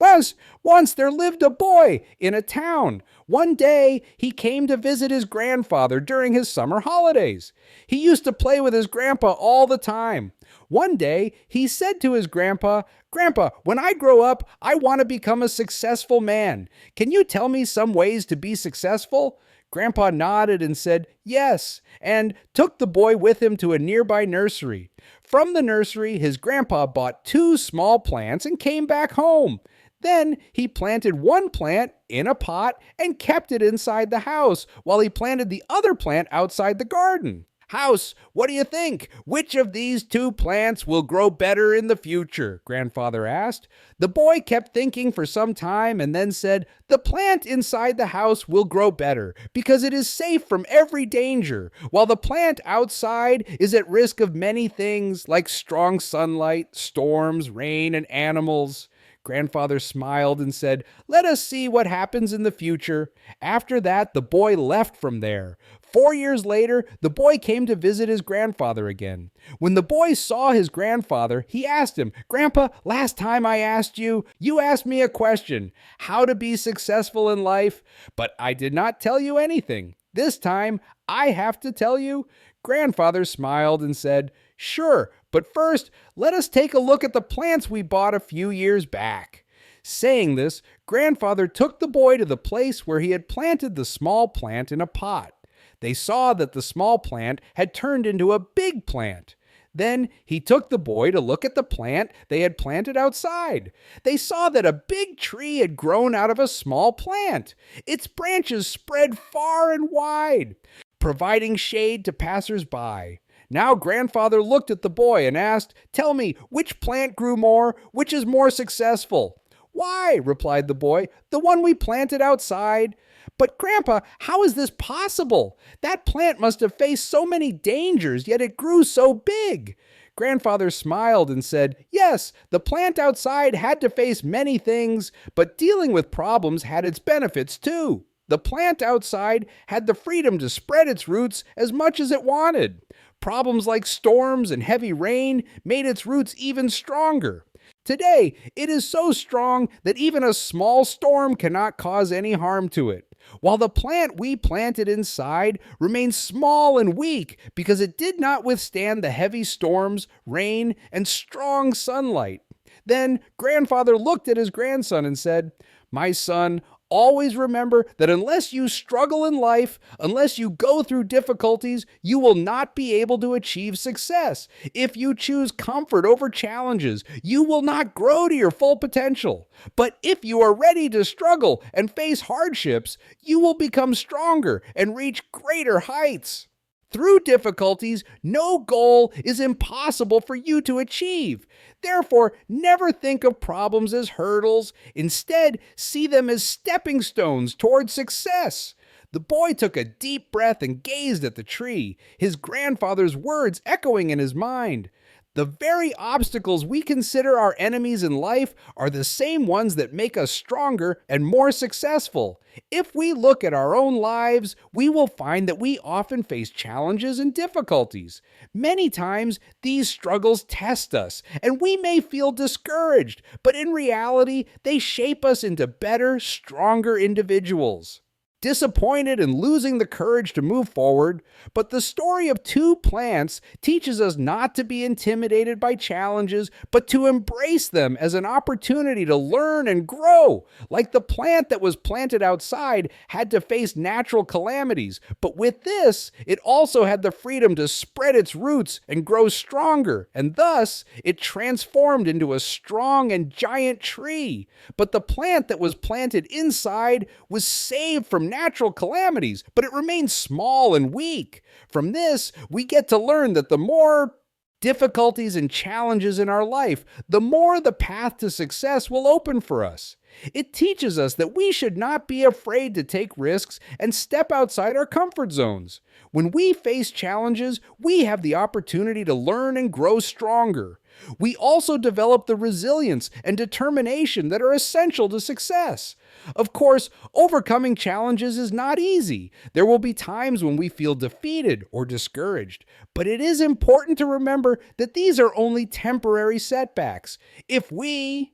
Once there lived a boy in a town. One day he came to visit his grandfather during his summer holidays. He used to play with his grandpa all the time. One day he said to his grandpa, "Grandpa, when I grow up, I want to become a successful man. Can you tell me some ways to be successful?" Grandpa nodded and said, "Yes," and took the boy with him to a nearby nursery. From the nursery, his grandpa bought two small plants and came back home. Then he planted one plant in a pot and kept it inside the house while he planted the other plant outside the garden. "House, what do you think? Which of these two plants will grow better in the future?" Grandfather asked. The boy kept thinking for some time and then said, "The plant inside the house will grow better because it is safe from every danger, while the plant outside is at risk of many things like strong sunlight, storms, rain, and animals." Grandfather smiled and said, "Let us see what happens in the future." After that, the boy left from there. 4 years later, the boy came to visit his grandfather again. When the boy saw his grandfather, he asked him, "Grandpa, last time I asked you, you asked me a question, how to be successful in life, but I did not tell you anything. This time, I have to tell you." Grandfather smiled and said, "Sure, but first, let us take a look at the plants we bought a few years back." Saying this, Grandfather took the boy to the place where he had planted the small plant in a pot. They saw that the small plant had turned into a big plant. Then he took the boy to look at the plant they had planted outside. They saw that a big tree had grown out of a small plant. Its branches spread far and wide, providing shade to passers-by. Now Grandfather looked at the boy and asked, "Tell me, which plant grew more? Which is more successful?" "Why," replied the boy, "the one we planted outside." "But Grandpa, how is this possible? That plant must have faced so many dangers, yet it grew so big." Grandfather smiled and said, "Yes, the plant outside had to face many things, but dealing with problems had its benefits too. The plant outside had the freedom to spread its roots as much as it wanted. Problems like storms and heavy rain made its roots even stronger. Today, it is so strong that even a small storm cannot cause any harm to it, while the plant we planted inside remains small and weak because it did not withstand the heavy storms, rain, and strong sunlight." Then Grandfather looked at his grandson and said, "My son, always remember that unless you struggle in life, unless you go through difficulties, you will not be able to achieve success. If you choose comfort over challenges, you will not grow to your full potential. But if you are ready to struggle and face hardships, you will become stronger and reach greater heights. Through difficulties, no goal is impossible for you to achieve. Therefore, never think of problems as hurdles. Instead, see them as stepping stones toward success." The boy took a deep breath and gazed at the tree, his grandfather's words echoing in his mind. The very obstacles we consider our enemies in life are the same ones that make us stronger and more successful. If we look at our own lives, we will find that we often face challenges and difficulties. Many times, these struggles test us, and we may feel discouraged, but in reality, they shape us into better, stronger individuals. Disappointed and losing the courage to move forward, but the story of two plants teaches us not to be intimidated by challenges, but to embrace them as an opportunity to learn and grow. Like the plant that was planted outside had to face natural calamities, but with this, it also had the freedom to spread its roots and grow stronger, and thus it transformed into a strong and giant tree. But the plant that was planted inside was saved from natural calamities, but it remains small and weak. From this, we get to learn that the more difficulties and challenges in our life, the more the path to success will open for us. It teaches us that we should not be afraid to take risks and step outside our comfort zones. When we face challenges, we have the opportunity to learn and grow stronger. We also develop the resilience and determination that are essential to success. Of course, overcoming challenges is not easy. There will be times when we feel defeated or discouraged, but it is important to remember that these are only temporary setbacks. If we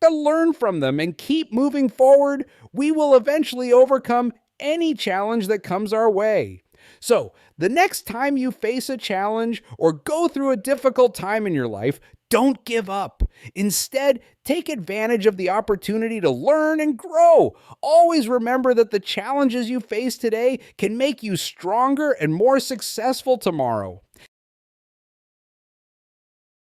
To learn from them and keep moving forward, we will eventually overcome any challenge that comes our way. So, the next time you face a challenge or go through a difficult time in your life, don't give up. Instead, take advantage of the opportunity to learn and grow. Always remember that the challenges you face today can make you stronger and more successful tomorrow.